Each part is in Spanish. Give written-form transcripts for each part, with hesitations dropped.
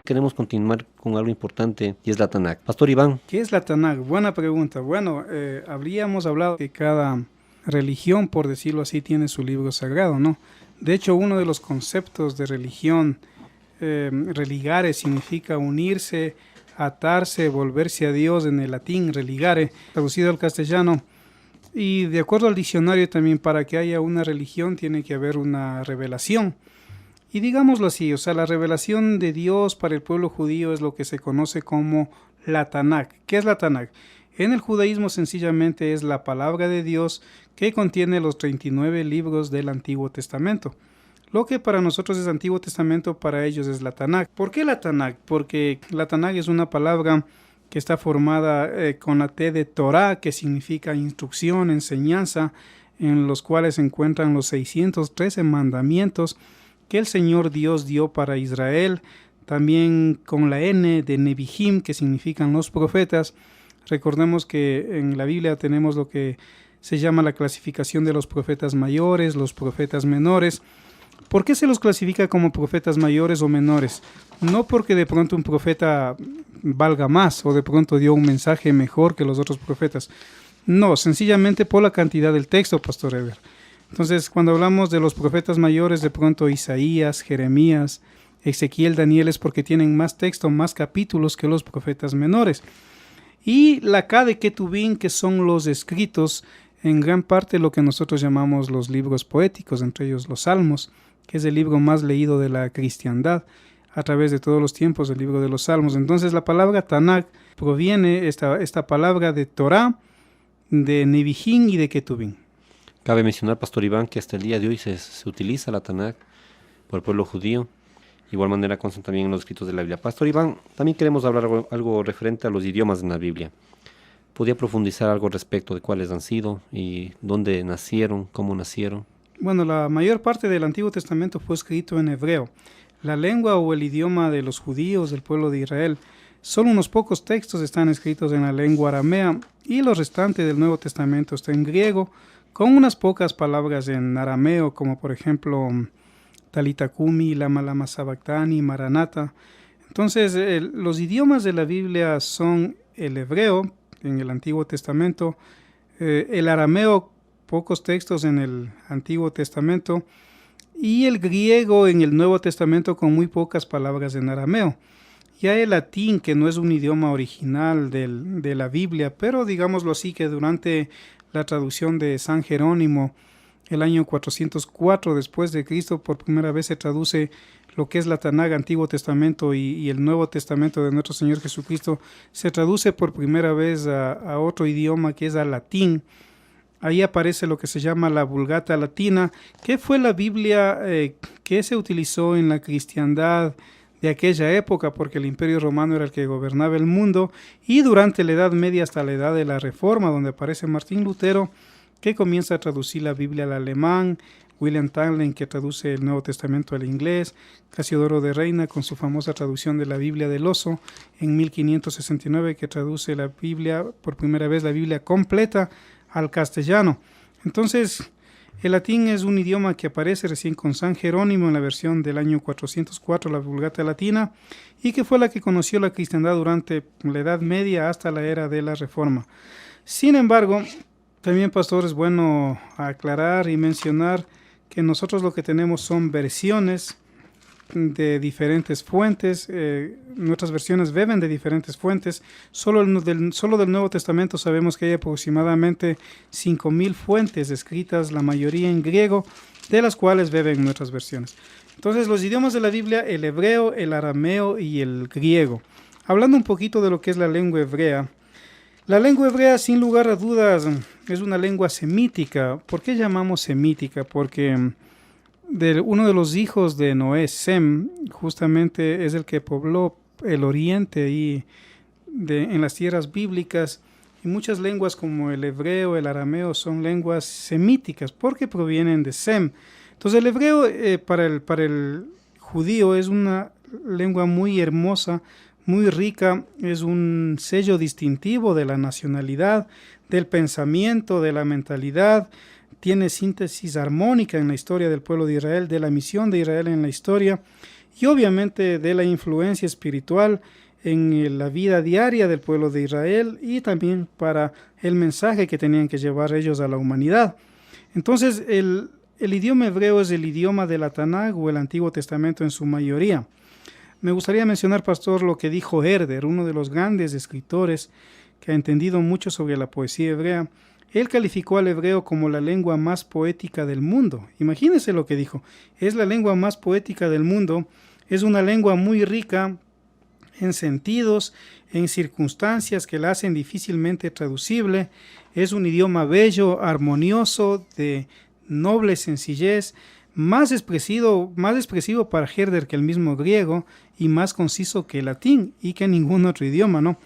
Queremos continuar con algo importante y es la Tanakh. Pastor Iván. ¿Qué es la Tanakh? Buena pregunta. Bueno, habríamos hablado que cada religión, por decirlo así, tiene su libro sagrado, ¿no? De hecho, uno de los conceptos de religión, religare, significa unirse, atarse, volverse a Dios en el latín, religare, traducido al castellano. Y de acuerdo al diccionario también, para que haya una religión tiene que haber una revelación. Y digámoslo así, o sea, la revelación de Dios para el pueblo judío es lo que se conoce como la Tanakh. ¿Qué es la Tanakh? En el judaísmo sencillamente es la palabra de Dios que contiene los 39 libros del Antiguo Testamento. Lo que para nosotros es Antiguo Testamento, para ellos es la Tanakh. ¿Por qué la Tanakh? Porque la Tanakh es una palabra que está formada con la T de Torah, que significa instrucción, enseñanza, en los cuales se encuentran los 613 mandamientos que el Señor Dios dio para Israel. También con la N de Nebihim, que significan los profetas. Recordemos que en la Biblia tenemos lo que se llama la clasificación de los profetas mayores, los profetas menores. ¿Por qué se los clasifica como profetas mayores o menores? No porque de pronto un profeta valga más o de pronto dio un mensaje mejor que los otros profetas. No, sencillamente por la cantidad del texto, Pastor Ever. Entonces, cuando hablamos de los profetas mayores, de pronto Isaías, Jeremías, Ezequiel, Daniel, es porque tienen más texto, más capítulos que los profetas menores. Y la K de Ketubín, que son los escritos, en gran parte lo que nosotros llamamos los libros poéticos, entre ellos los Salmos, que es el libro más leído de la cristiandad a través de todos los tiempos, el libro de los Salmos. Entonces la palabra Tanakh proviene, esta palabra, de Torah, de Nebihim y de Ketubín. Cabe mencionar, Pastor Iván, que hasta el día de hoy se utiliza la Tanakh por el pueblo judío. De igual manera constan también en los escritos de la Biblia. Pastor Iván, también queremos hablar algo referente a los idiomas en la Biblia. ¿Podría profundizar algo respecto de cuáles han sido y dónde nacieron, cómo nacieron? Bueno, la mayor parte del Antiguo Testamento fue escrito en hebreo, la lengua o el idioma de los judíos del pueblo de Israel. Solo unos pocos textos están escritos en la lengua aramea y lo restante del Nuevo Testamento está en griego, con unas pocas palabras en arameo, como por ejemplo Talita Kumi, Lama Lama Sabactani, Maranata. Entonces, los idiomas de la Biblia son el hebreo en el Antiguo Testamento, el arameo, pocos textos en el Antiguo Testamento, y el griego en el Nuevo Testamento con muy pocas palabras en arameo. Ya el latín, que no es un idioma original de la Biblia, pero digámoslo así, que durante la traducción de San Jerónimo, el año 404 después de Cristo, por primera vez se traduce lo que es la Tanakh, Antiguo Testamento, y el Nuevo Testamento de nuestro Señor Jesucristo, se traduce por primera vez a otro idioma, que es al latín. Ahí aparece lo que se llama la Vulgata Latina, que fue la Biblia que se utilizó en la cristiandad de aquella época, porque el Imperio Romano era el que gobernaba el mundo, y durante la Edad Media hasta la Edad de la Reforma, donde aparece Martín Lutero, que comienza a traducir la Biblia al alemán, William Tyndale, que traduce el Nuevo Testamento al inglés, Casiodoro de Reina con su famosa traducción de la Biblia del Oso en 1569, que traduce la Biblia, por primera vez la Biblia completa, al castellano. Entonces, el latín es un idioma que aparece recién con San Jerónimo en la versión del año 404, la Vulgata Latina, y que fue la que conoció la cristiandad durante la Edad Media hasta la era de la Reforma. Sin embargo, también, pastor, es bueno aclarar y mencionar que nosotros lo que tenemos son versiones de diferentes fuentes. Nuestras versiones beben de diferentes fuentes. Solo del Nuevo Testamento sabemos que hay aproximadamente 5,000 fuentes escritas, la mayoría en griego, de las cuales beben nuestras versiones. Entonces, los idiomas de la Biblia: el hebreo, el arameo y el griego. Hablando un poquito de lo que es la lengua hebrea. La lengua hebrea, sin lugar a dudas, es una lengua semítica. ¿Por qué llamamos semítica? Porque uno de los hijos de Noé, Sem, justamente es el que pobló el oriente y en las tierras bíblicas, y muchas lenguas como el hebreo, el arameo son lenguas semíticas porque provienen de Sem. Entonces el hebreo para el judío es una lengua muy hermosa, muy rica, es un sello distintivo de la nacionalidad, del pensamiento, de la mentalidad. Tiene síntesis armónica en la historia del pueblo de Israel, de la misión de Israel en la historia, y obviamente de la influencia espiritual en la vida diaria del pueblo de Israel y también para el mensaje que tenían que llevar ellos a la humanidad. Entonces, el idioma hebreo es el idioma de la Tanaj o el Antiguo Testamento en su mayoría. Me gustaría mencionar, pastor, lo que dijo Herder, uno de los grandes escritores que ha entendido mucho sobre la poesía hebrea. Él calificó al hebreo como la lengua más poética del mundo. Imagínense lo que dijo. Es la lengua más poética del mundo. Es una lengua muy rica en sentidos, en circunstancias que la hacen difícilmente traducible. Es un idioma bello, armonioso, de noble sencillez, más expresivo para Herder que el mismo griego y más conciso que el latín y que ningún otro idioma, ¿no?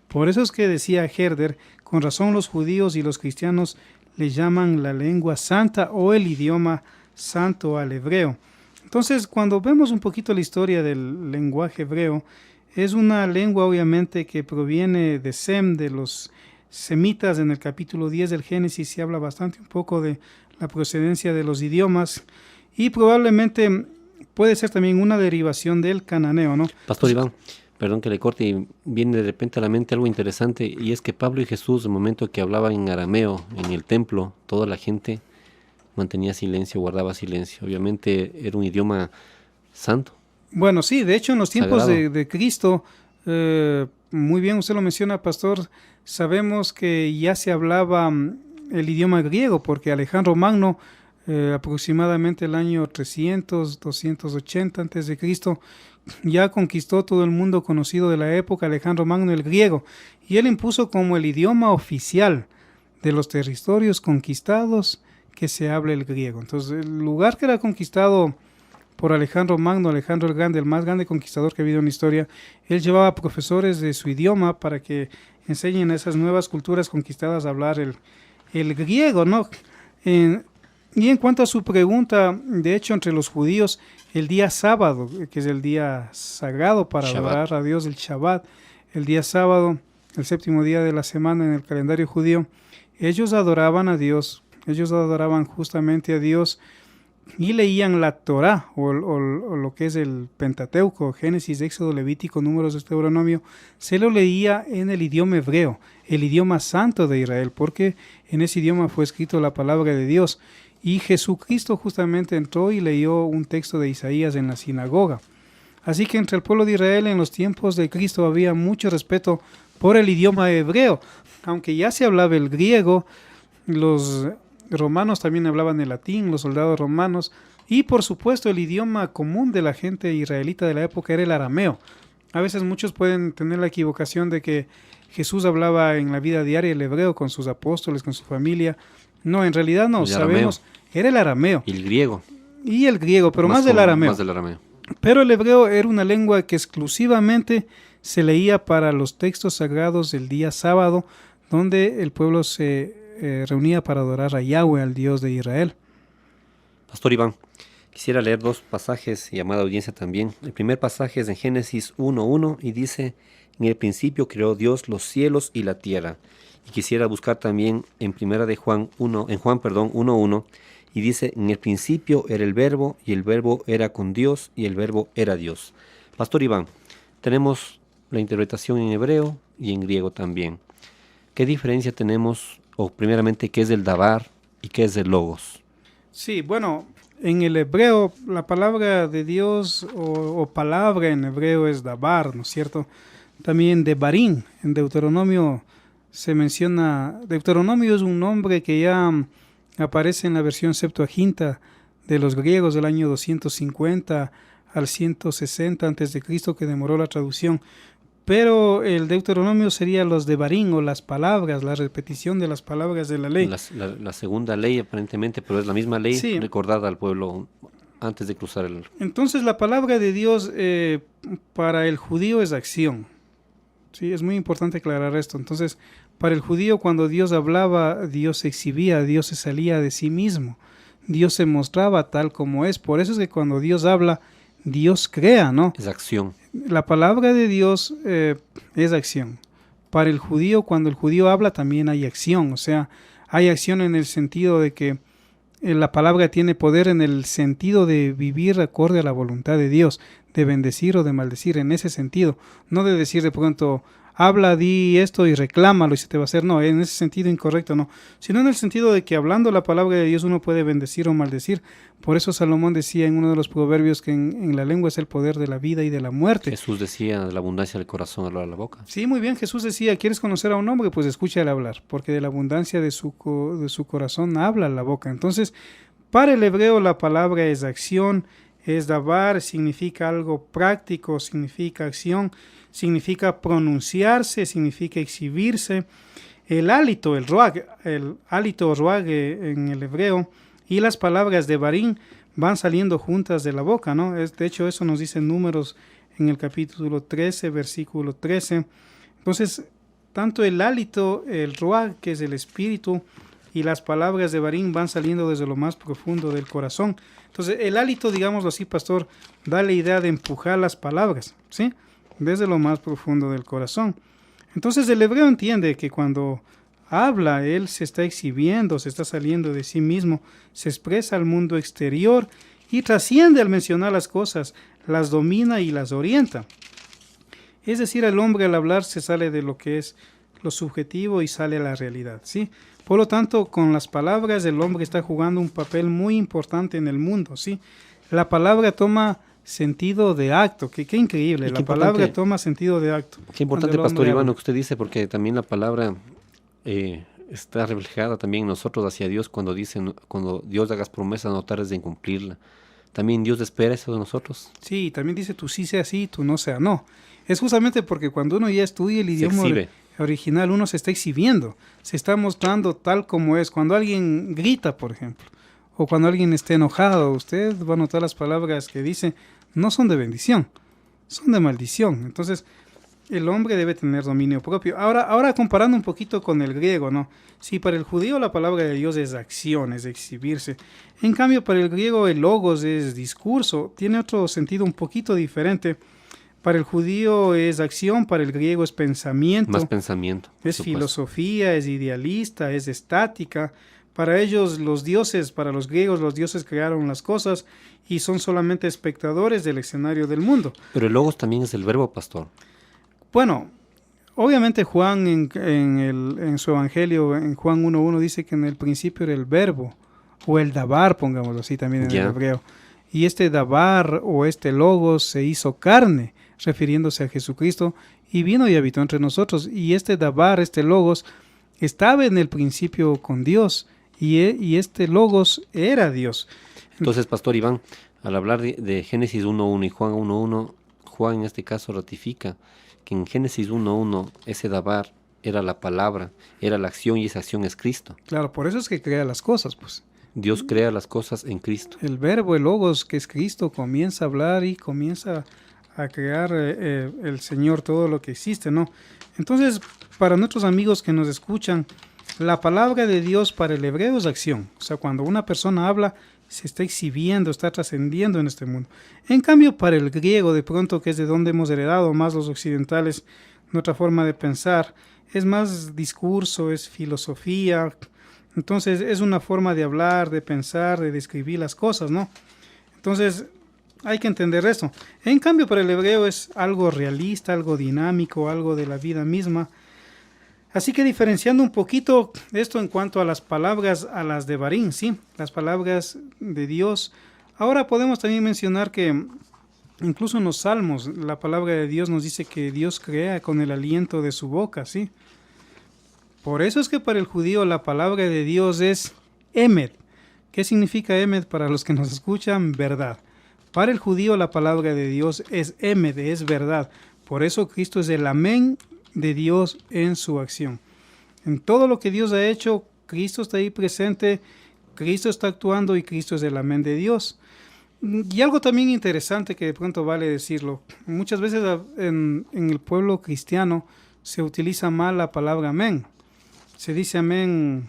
Por eso es que decía Herder, con razón los judíos y los cristianos le llaman la lengua santa o el idioma santo al hebreo. Entonces, cuando vemos un poquito la historia del lenguaje hebreo, es una lengua obviamente que proviene de Sem, de los semitas. En el capítulo 10 del Génesis se habla bastante un poco de la procedencia de los idiomas y probablemente puede ser también una derivación del cananeo, ¿no? Pastor Iván, perdón que le corte, y viene de repente a la mente algo interesante, y es que Pablo y Jesús, el momento que hablaban en arameo en el templo, toda la gente mantenía silencio, guardaba silencio. Obviamente era un idioma santo. Bueno, sí, de hecho en los tiempos Sagrado. de Cristo, muy bien usted lo menciona, pastor, sabemos que ya se hablaba el idioma griego, porque Alejandro Magno, aproximadamente el año 300, 280 antes de Cristo, ya conquistó todo el mundo conocido de la época, Alejandro Magno, el griego, y él impuso como el idioma oficial de los territorios conquistados que se hable el griego. Entonces, el lugar que era conquistado por Alejandro Magno, Alejandro el Grande, el más grande conquistador que ha habido en la historia, él llevaba profesores de su idioma para que enseñen a esas nuevas culturas conquistadas a hablar el griego, ¿no? Y en cuanto a su pregunta, de hecho, entre los judíos, el día sábado, que es el día sagrado para adorar a Dios, el Shabbat, el día sábado, el séptimo día de la semana en el calendario judío, ellos adoraban a Dios, ellos adoraban justamente a Dios y leían la Torá o lo que es el Pentateuco, Génesis, Éxodo, Levítico, Números, Deuteronomio, se lo leía en el idioma hebreo, el idioma santo de Israel, porque en ese idioma fue escrito la palabra de Dios. Y Jesucristo justamente entró y leyó un texto de Isaías en la sinagoga. Así que entre el pueblo de Israel en los tiempos de Cristo había mucho respeto por el idioma hebreo. Aunque ya se hablaba el griego, los romanos también hablaban el latín, los soldados romanos. Y por supuesto el idioma común de la gente israelita de la época era el arameo. A veces muchos pueden tener la equivocación de que Jesús hablaba en la vida diaria el hebreo con sus apóstoles, con su familia. No, en realidad no, sabemos, era el arameo. Y el griego. Y el griego, pero más del arameo. Más del arameo. Pero el hebreo era una lengua que exclusivamente se leía para los textos sagrados del día sábado, donde el pueblo se reunía para adorar a Yahweh, al Dios de Israel. Pastor Iván, quisiera leer dos pasajes y amada audiencia también. El primer pasaje es en Génesis 1:1 y dice: en el principio creó Dios los cielos y la tierra. Y quisiera buscar también en primera de Juan 1:1 y dice: en el principio era el verbo y el verbo era con Dios y el verbo era Dios. Pastor Iván, tenemos la interpretación en hebreo y en griego también. ¿Qué diferencia tenemos, o primeramente, qué es el dabar y qué es el logos? Sí, bueno, en el hebreo la palabra de Dios o palabra en hebreo es dabar, ¿no es cierto? También devarim, en Deuteronomio se menciona, Deuteronomio es un nombre que ya aparece en la versión Septuaginta de los griegos del año 250 al 160 a.C., que demoró la traducción. Pero el Deuteronomio sería los devarim o las palabras, la repetición de las palabras de la ley. La segunda ley aparentemente, pero es la misma ley, sí, recordada al pueblo antes de cruzar el... Entonces la palabra de Dios para el judío es acción. Sí, es muy importante aclarar esto. Entonces, para el judío, cuando Dios hablaba, Dios se exhibía, Dios se salía de sí mismo, Dios se mostraba tal como es. Por eso es que cuando Dios habla, Dios crea, ¿no? Es acción. La palabra de Dios es acción. Para el judío, cuando el judío habla, también hay acción. O sea, hay acción en el sentido de que la palabra tiene poder en el sentido de vivir acorde a la voluntad de Dios, de bendecir o de maldecir en ese sentido, no de decir de pronto, habla, di esto y reclámalo y se te va a hacer, no, en ese sentido incorrecto no, sino en el sentido de que hablando la palabra de Dios uno puede bendecir o maldecir. Por eso Salomón decía en uno de los proverbios que en la lengua es el poder de la vida y de la muerte. Jesús decía, de la abundancia del corazón habla la boca. Sí, muy bien, Jesús decía, ¿quieres conocer a un hombre? Pues escúchale hablar, porque de la abundancia de su corazón habla la boca. Entonces, para el hebreo la palabra es acción, es dabar, significa algo práctico, significa acción, significa pronunciarse, significa exhibirse. El hálito, el hálito ruag en el hebreo y las palabras de barín van saliendo juntas de la boca, ¿no? De hecho, eso nos dice Números en el capítulo 13, versículo 13. Entonces, tanto el hálito, el ruag, que es el espíritu, y las palabras de barín van saliendo desde lo más profundo del corazón. Entonces, el hálito, digámoslo así, pastor, da la idea de empujar las palabras, ¿sí? Desde lo más profundo del corazón. Entonces, el hebreo entiende que cuando habla, él se está exhibiendo, se está saliendo de sí mismo, se expresa al mundo exterior y trasciende al mencionar las cosas, las domina y las orienta. Es decir, el hombre al hablar se sale de lo que es lo subjetivo y sale a la realidad, ¿sí? Por lo tanto, con las palabras el hombre está jugando un papel muy importante en el mundo, ¿sí? La palabra toma sentido de acto, qué increíble, la palabra toma sentido de acto. Qué importante, Pastor Iván, lo que usted dice, porque también la palabra está reflejada también en nosotros hacia Dios cuando Dios hagas promesa, no tardes en cumplirla. También Dios espera eso de nosotros. Sí, también dice tú sí sea sí, tú no sea no. Es justamente porque cuando uno ya estudia el idioma original, uno se está exhibiendo, se está mostrando tal como es. Cuando alguien grita, por ejemplo, o cuando alguien esté enojado, usted va a notar las palabras que dice, no son de bendición, son de maldición. Entonces, el hombre debe tener dominio propio. Ahora comparando un poquito con el griego, ¿no? Sí, para el judío la palabra de Dios es acción, es exhibirse. En cambio, para el griego el logos es discurso, tiene otro sentido un poquito diferente. Para el judío es acción, para el griego es pensamiento. Más pensamiento. Es filosofía, es idealista, es estática. Para ellos los dioses, para los griegos los dioses crearon las cosas y son solamente espectadores del escenario del mundo. Pero el logos también es el verbo, pastor. Bueno, obviamente Juan en su evangelio, en Juan 1.1, dice que en el principio era el verbo, o el dabar, pongámoslo así también en el hebreo. Y este dabar o este logos se hizo carne, refiriéndose a Jesucristo, y vino y habitó entre nosotros. Y este dabar, este logos, estaba en el principio con Dios, y este logos era Dios. Entonces, Pastor Iván, al hablar de Génesis 1.1 y Juan 1.1, Juan en este caso ratifica que en Génesis 1.1 ese dabar era la palabra, era la acción, y esa acción es Cristo. Claro, por eso es que crea las cosas, pues. Dios crea las cosas en Cristo. El verbo, el logos, que es Cristo, comienza a hablar y comienza a crear el Señor todo lo que existe, ¿no? Entonces, para nuestros amigos que nos escuchan, la palabra de Dios para el hebreo es acción. O sea, cuando una persona habla, se está exhibiendo, está trascendiendo en este mundo. En cambio, para el griego, de pronto, que es de donde hemos heredado más los occidentales, nuestra forma de pensar, es más discurso, es filosofía. Entonces, es una forma de hablar, de pensar, de describir las cosas, ¿no? Entonces, hay que entender esto. En cambio, para el hebreo es algo realista, algo dinámico, algo de la vida misma. Así que diferenciando un poquito esto en cuanto a las palabras, a las de Barín, ¿sí? Las palabras de Dios. Ahora podemos también mencionar que incluso en los Salmos la palabra de Dios nos dice que Dios crea con el aliento de su boca, ¿sí? Por eso es que para el judío la palabra de Dios es Emed. ¿Qué significa Emed para los que nos escuchan? Verdad. Para el judío la palabra de Dios es Emed, es verdad. Por eso Cristo es el amén de Dios en su acción. En todo lo que Dios ha hecho, Cristo está ahí presente, Cristo está actuando y Cristo es el amén de Dios. Y algo también interesante que de pronto vale decirlo, muchas veces en el pueblo cristiano se utiliza mal la palabra amén. Se dice amén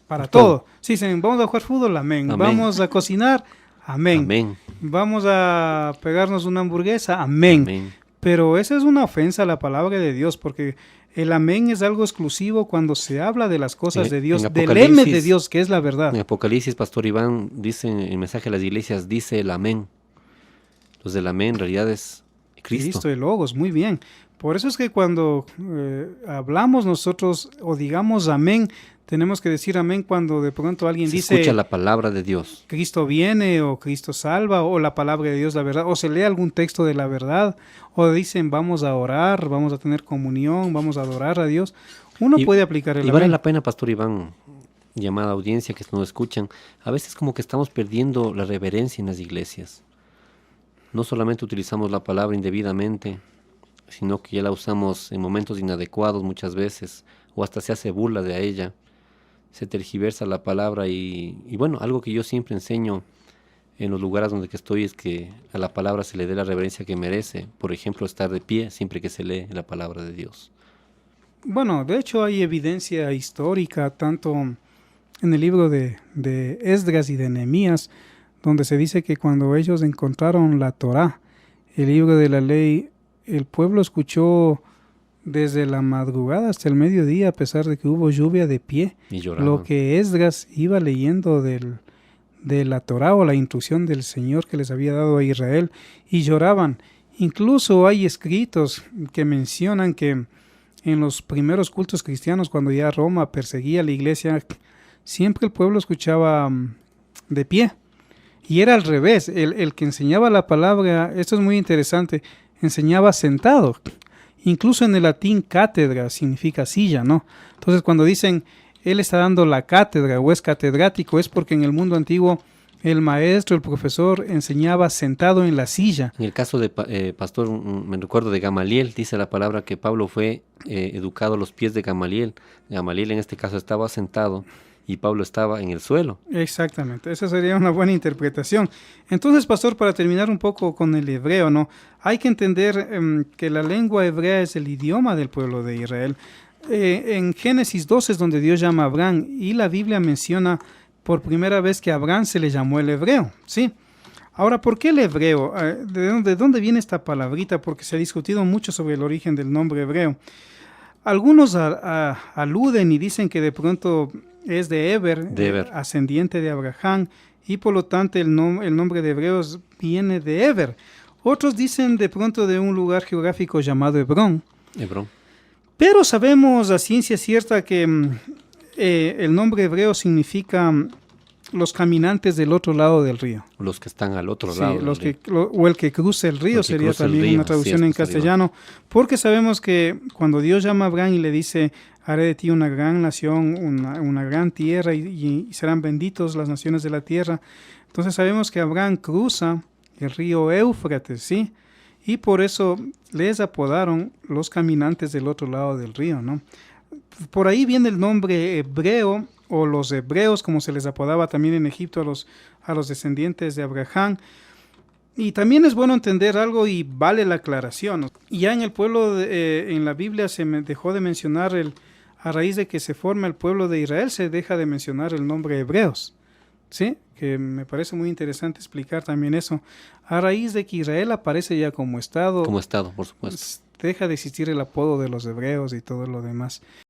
para todo. Sí, dicen, vamos a jugar fútbol, amén. Vamos a cocinar, amén. Amén. Vamos a pegarnos una hamburguesa, amén. Amén. Pero esa es una ofensa a la palabra de Dios, porque el amén es algo exclusivo cuando se habla de las cosas de Dios, del Emed de Dios, que es la verdad. En Apocalipsis, Pastor Iván, dice en el mensaje a las iglesias, dice el amén. Pues el amén en realidad es Cristo. Cristo, el Logos, muy bien. Por eso es que cuando hablamos nosotros o digamos amén, tenemos que decir amén cuando de pronto alguien Se dice escucha la palabra de Dios. Cristo viene o Cristo salva o la palabra de Dios la verdad o se lee algún texto de la verdad o dicen vamos a orar, vamos a tener comunión, vamos a adorar a Dios. Uno puede aplicar el Y amén. vale la pena, Pastor Iván, llamada audiencia que nos escuchan, a veces como que estamos perdiendo la reverencia en las iglesias. No solamente utilizamos la palabra indebidamente, sino que ya la usamos en momentos inadecuados muchas veces, o hasta se hace burla de ella. Se tergiversa la palabra y bueno, algo que yo siempre enseño en los lugares donde que estoy es que a la palabra se le dé la reverencia que merece. Por ejemplo, estar de pie siempre que se lee la palabra de Dios. Bueno, de hecho hay evidencia histórica tanto en el libro de Esdras y de Nehemías, donde se dice que cuando ellos encontraron la Torá, el libro de la ley, el pueblo escuchó desde la madrugada hasta el mediodía, a pesar de que hubo lluvia de pie, Y lloraban. lo que Esdras iba leyendo de la Torá o la instrucción del Señor que les había dado a Israel, y lloraban. Incluso hay escritos que mencionan que en los primeros cultos cristianos, cuando ya Roma perseguía a la iglesia, siempre el pueblo escuchaba de pie. Y era al revés, el que enseñaba la palabra, esto es muy interesante, enseñaba sentado. Incluso en el latín cátedra significa silla, ¿no? Entonces cuando dicen él está dando la cátedra o es catedrático, es porque en el mundo antiguo el maestro, el profesor enseñaba sentado en la silla. En el caso de Pastor, me recuerdo de Gamaliel, dice la palabra que Pablo fue educado a los pies de Gamaliel. Gamaliel en este caso estaba sentado y Pablo estaba en el suelo. Exactamente, esa sería una buena interpretación. Entonces, pastor, para terminar un poco con el hebreo, ¿no? Hay que entender que la lengua hebrea es el idioma del pueblo de Israel. En Génesis 12 es donde Dios llama a Abraham y la Biblia menciona por primera vez que a Abraham se le llamó el hebreo, ¿sí? Ahora, ¿por qué el hebreo? ¿De dónde viene esta palabrita? Porque se ha discutido mucho sobre el origen del nombre hebreo. Algunos aluden y dicen que de pronto es de Eber, ascendiente de Abraham, y por lo tanto el nombre de hebreos viene de Eber. Otros dicen de pronto de un lugar geográfico llamado Hebrón. Pero sabemos a ciencia cierta que el nombre hebreo significa los caminantes del otro lado del río. Los que están al otro lado. O el que cruza el río sería también una traducción en castellano, porque sabemos que cuando Dios llama a Abraham y le dice, haré de ti una gran nación, una gran tierra y serán benditos las naciones de la tierra, entonces sabemos que Abraham cruza el río Éufrates, ¿sí? Y por eso les apodaron los caminantes del otro lado del río, ¿no? Por ahí viene el nombre hebreo, o los hebreos, como se les apodaba también en Egipto a los descendientes de Abraham. Y también es bueno entender algo y vale la aclaración. Ya en el pueblo, en la Biblia se dejó de mencionar, a raíz de que se forma el pueblo de Israel, se deja de mencionar el nombre hebreos. ¿Sí? Que me parece muy interesante explicar también eso. A raíz de que Israel aparece ya como Estado. Como Estado, por supuesto. Deja de existir el apodo de los hebreos y todo lo demás.